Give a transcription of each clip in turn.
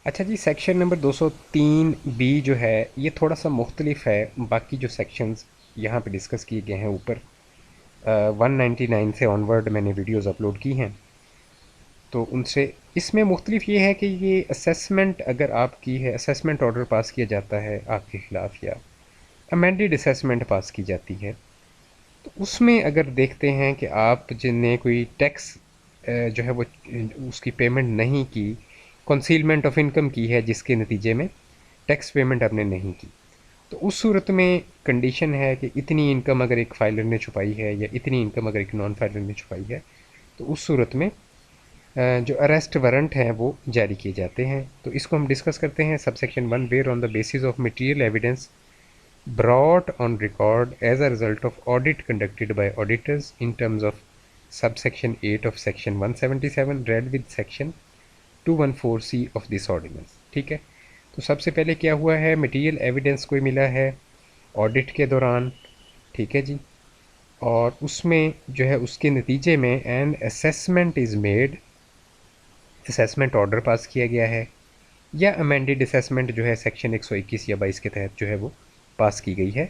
अच्छा जी, section number 203 B जो है ये थोड़ा सा मुख्तलिफ है। बाकी जो सेक्शंस यहाँ पे डिस्कस किए गए हैं ऊपर 199 से ऑनवर्ड मैंने वीडियोस अपलोड की हैं, तो उनसे इसमें मुख्तलिफ ये है कि ये असेसमेंट अगर आपकी है, असेसमेंट ऑर्डर पास किया जाता है आपके ख़िलाफ़ या अमेंडेड असेसमेंट पास की जाती है, तो उसमें अगर देखते हैं कि आप जिनने कोई टैक्स जो है वो उसकी पेमेंट नहीं की, कंसीलमेंट ऑफ इनकम की है जिसके नतीजे में टैक्स पेमेंट आपने नहीं की, तो उस सूरत में कंडीशन है कि इतनी इनकम अगर एक फाइलर ने छुपाई है या इतनी इनकम अगर एक नॉन फाइलर ने छुपाई है, तो उस सूरत में जो अरेस्ट वारंट हैं वो जारी किए जाते हैं। तो इसको हम डिस्कस करते हैं। Subsection 1, where on the basis of material evidence brought on record as a result of audit conducted by auditors in terms of subsection 8 of section 177 read with section 214C of this ordinance। ठीक है, तो सबसे पहले क्या हुआ है, material evidence कोई मिला है ऑडिट के दौरान, ठीक है जी, और उसमें जो है उसके नतीजे में an assessment is made, assessment order pass किया गया है या अमेंडेड असेसमेंट जो है सेक्शन 121 या 22 के तहत जो है वो पास की गई है।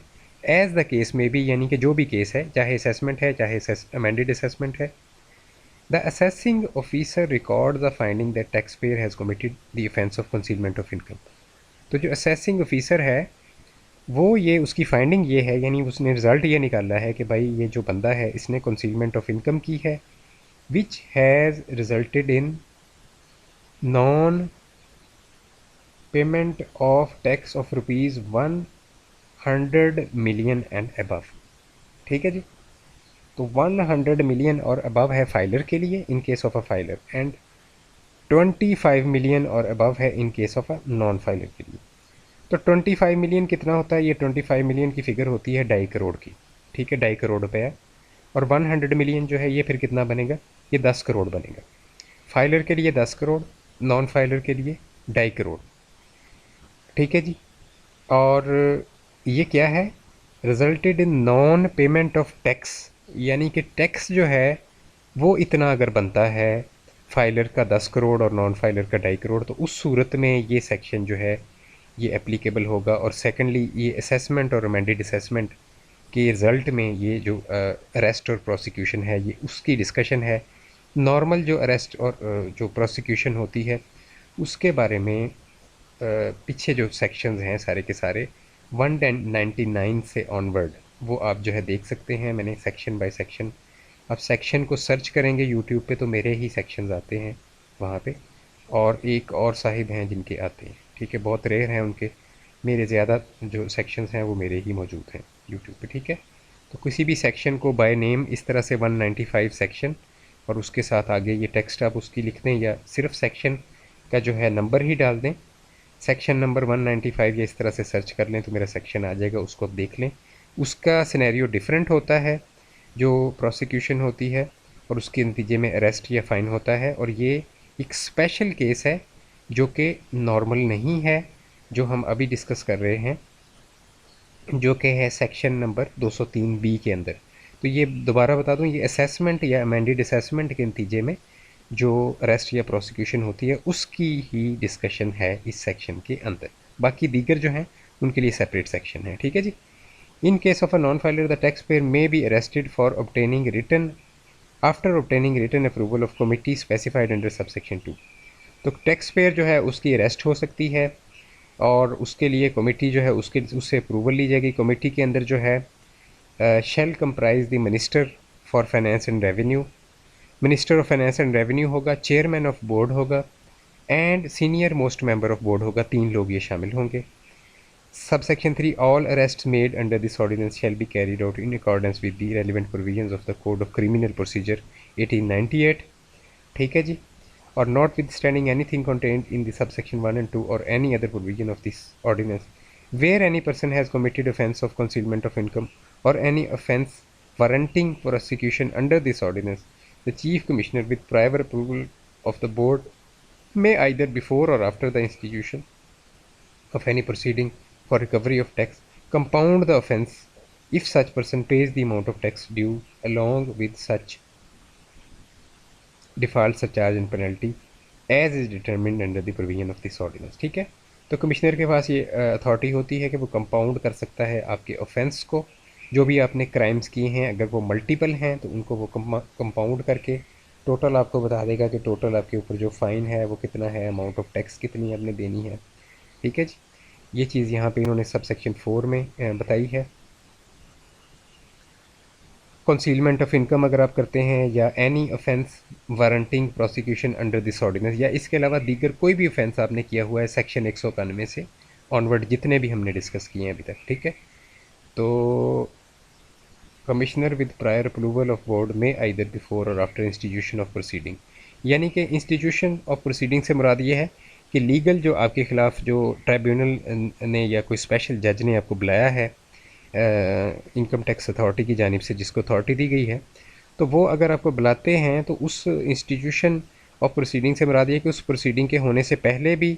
एज द केस में भी, यानी कि जो भी केस है, चाहे असेसमेंट है चाहे अमेंडेड असेसमेंट है, the assessing officer record the finding that tax payer has committed the offence of concealment of income. तो जो असेसिंग ऑफिसर है वो ये उसकी फाइंडिंग ये है, यानी उसने रिज़ल्ट ये निकाला है कि भाई ये जो बंदा है इसने कंसीलमेंट ऑफ इनकम की है, which has resulted in non payment of tax of rupees 100 million and above. ठीक है जी, तो 100 मिलियन और अबव है फाइलर के लिए इन case of a filer, and 25 million और अबव है इन case of a non filer के लिए। तो 25 मिलियन कितना होता है, ये 25 मिलियन की फिगर होती है 2.5 करोड़ की। ठीक है, 2.5 करोड़ रुपया। और 100 मिलियन जो है ये फिर कितना बनेगा, ये 10 करोड़ बनेगा। फाइलर के लिए 10 करोड़, नॉन फाइलर के लिए 2.5 करोड़। ठीक है जी, और ये क्या है, resulted in non payment of tax, यानी कि टैक्स जो है वो इतना अगर बनता है, फाइलर का 10 करोड़ और नॉन फाइलर का 2.5 करोड़, तो उस सूरत में ये सेक्शन जो है ये एप्लीकेबल होगा। और सेकेंडली ये असेसमेंट और अमेंडेड असेसमेंट के रिज़ल्ट में ये जो अरेस्ट और प्रोसिक्यूशन है ये उसकी डिस्कशन है। नॉर्मल जो अरेस्ट और जो प्रोसिक्यूशन होती है उसके बारे में पीछे जो सेक्शंस हैं सारे के सारे 199 से ऑनवर्ड वो आप जो है देख सकते हैं। मैंने सेक्शन बाय सेक्शन, आप सेक्शन को सर्च करेंगे यूट्यूब पे तो मेरे ही सेक्शंस आते हैं वहाँ पे, और एक और साहिब हैं जिनके आते हैं। ठीक है, बहुत रेयर हैं उनके, मेरे ज़्यादा जो सेक्शंस हैं वो मेरे ही मौजूद हैं यूट्यूब पे। ठीक है, तो किसी भी सेक्शन को बाय नेम इस तरह से 195 सेक्शन और उसके साथ आगे ये टेक्स्ट आप उसकी लिख दें, या सिर्फ सेक्शन का जो है नंबर ही डाल दें, सेक्शन नंबर 195 या इस तरह से सर्च कर लें तो मेरा सेक्शन आ जाएगा, उसको देख लें। उसका सिनेरियो डिफरेंट होता है, जो प्रोसिक्यूशन होती है और उसके नतीजे में अरेस्ट या फ़ाइन होता है, और ये एक स्पेशल केस है जो कि नॉर्मल नहीं है, जो हम अभी डिस्कस कर रहे हैं, जो कि है सेक्शन नंबर 203 बी के अंदर। तो ये दोबारा बता दूं, ये असेसमेंट या अमेंडेड असेसमेंट के नतीजे में जो अरेस्ट या प्रोसिक्यूशन होती है उसकी ही डिस्कशन है इस सेक्शन के अंदर। बाकी दीगर जो हैं उनके लिए सेपरेट सेक्शन है। ठीक है जी। In case of a non filer the tax payer may be arrested for obtaining return after obtaining return approval of committee specified under sub section 2। तो टैक्स पेयर जो है उसकी अरेस्ट हो सकती है और उसके लिए कमेटी जो है उसके उससे अप्रूवल ली जाएगी। कमेटी के अंदर जो है shall comprise the minister for finance and revenue, minister of finance and revenue होगा, चेयरमैन ऑफ बोर्ड होगा and senior most member of board होगा। 3 लोग ये शामिल होंगे। Subsection 3, all arrest made under this ordinance shall be carried out in accordance with the relevant provisions of the code of criminal procedure 1898। ठीक है जी, or notwithstanding anything contained in the subsection 1 and 2 or any other provision of this ordinance, where any person has committed offence of concealment of income or any offence warranting prosecution under this ordinance, the Chief Commissioner, with prior approval of the Board, may either before or after the institution of any proceeding for recovery of tax, compound the offence if such person pays the amount of tax due along with such default surcharge and penalty as is determined under the provision of this ordinance. ठीक है, तो commissioner के पास ये authority होती है कि वो compound कर सकता है आपके ऑफेंस को, जो भी आपने क्राइम्स किए हैं, अगर वो मल्टीपल हैं तो उनको वो कंपाउंड करके टोटल आपको बता देगा कि टोटल आपके ऊपर जो फ़ाइन है वो कितना है, अमाउंट ऑफ टैक्स कितनी आपने देनी है। ठीक है जी, ये चीज़ यहाँ पे इन्होंने सब सेक्शन 4 में बताई है। कंसीलमेंट ऑफ इनकम अगर आप करते हैं, या any offence warranting prosecution under this ordinance, या इसके अलावा दीगर कोई भी ऑफेंस आपने किया हुआ है सेक्शन 191 से ऑनवर्ड, जितने भी हमने डिस्कस किए हैं अभी तक। ठीक है, तो commissioner with prior approval of board में आइदर बिफोर और आफ्टर इंस्टीट्यूशन ऑफ प्रोसीडिंग, यानी कि इंस्टीट्यूशन ऑफ प्रोसीडिंग से मुराद ये है कि लीगल जो आपके ख़िलाफ़ जो ट्राइब्यूनल ने या कोई स्पेशल जज ने आपको बुलाया है इनकम टैक्स अथॉरिटी की जानिब से, जिसको अथॉरिटी दी गई है, तो वो अगर आपको बुलाते हैं तो उस इंस्टीट्यूशन ऑफ प्रोसीडिंग से मुराद ये कि उस प्रोसीडिंग के होने से पहले भी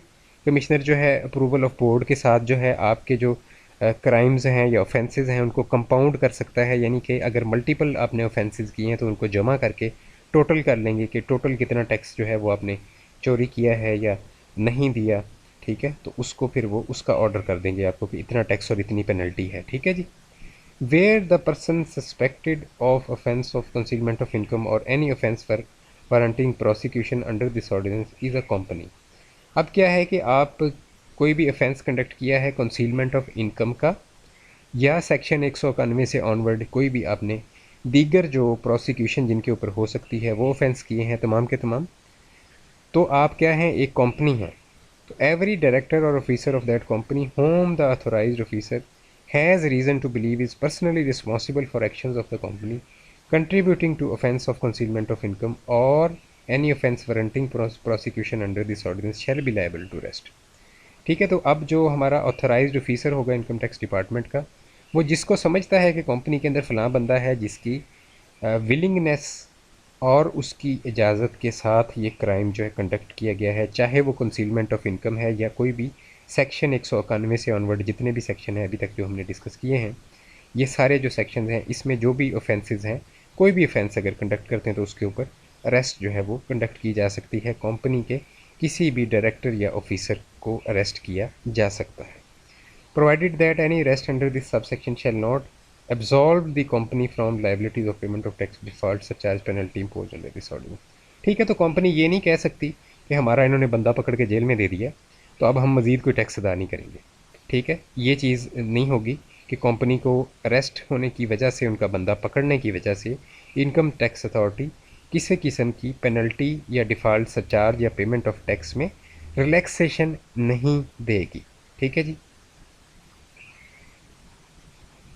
कमिश्नर जो है अप्रूवल ऑफ बोर्ड के साथ जो है आपके जो क्राइम्स हैं या ऑफेंसेस हैं उनको कंपाउंड कर सकता है, यानी कि अगर मल्टीपल आपने ऑफेंसेस किए हैं तो उनको जमा करके टोटल कर लेंगे कि टोटल कितना टैक्स जो है वो आपने चोरी किया है या नहीं दिया। ठीक है, तो उसको फिर वो उसका ऑर्डर कर देंगे आपको कि इतना टैक्स और इतनी पेनल्टी है। ठीक है जी, where the person suspected of offence of concealment of income और any offence for warranting prosecution under this ordinance is a company. अब क्या है कि आप कोई भी ऑफेंस कंडक्ट किया है कंसीलमेंट ऑफ इनकम का, या सेक्शन 191 से ऑनवर्ड कोई भी आपने दीगर जो प्रोसिक्यूशन जिनके ऊपर हो सकती है वो ऑफेंस किए हैं तमाम के तमाम, तो आप क्या हैं, एक कंपनी है। तो एवरी डायरेक्टर और officer of that company whom the authorised officer has reason to believe is personally responsible for actions of the company contributing to offence of concealment of income और any offence warranting prosecution under this ordinance shall be liable to arrest. ठीक है, तो अब जो हमारा authorised officer होगा income tax department का, वो जिसको समझता है कि कंपनी के अंदर फ़लाँ बंदा है जिसकी विलिंगनेस और उसकी इजाज़त के साथ ये क्राइम जो है कंडक्ट किया गया है, चाहे वो कंसीलमेंट ऑफ इनकम है या कोई भी सेक्शन 191 से ऑनवर्ड जितने भी सेक्शन हैं अभी तक जो हमने डिस्कस किए हैं, ये सारे जो सेक्शन हैं इसमें जो भी ऑफेंसेस हैं, कोई भी ऑफेंस अगर कंडक्ट करते हैं तो उसके ऊपर अरेस्ट जो है वो कंडक्ट की जा सकती है। कंपनी के किसी भी डायरेक्टर या ऑफिसर को अरेस्ट किया जा सकता है, provided that any arrest under this subsection shall not absolve the company from liabilities of payment of tax default such as penalty impose under this ordinance. ठीक है, तो कंपनी ये नहीं कह सकती कि हमारा इन्होंने बंदा पकड़ के जेल में दे दिया तो अब हम मज़ीद कोई टैक्स अदा नहीं करेंगे। ठीक है, ये चीज़ नहीं होगी कि कंपनी को अरेस्ट होने की वजह से, उनका बंदा पकड़ने की वजह से इनकम टैक्स अथॉरिटी किसी किस्म की पेनल्टी या डिफ़ॉल्ट सरचार्ज या पेमेंट ऑफ टैक्स में रिलैक्सेशन नहीं देगी। ठीक है जी,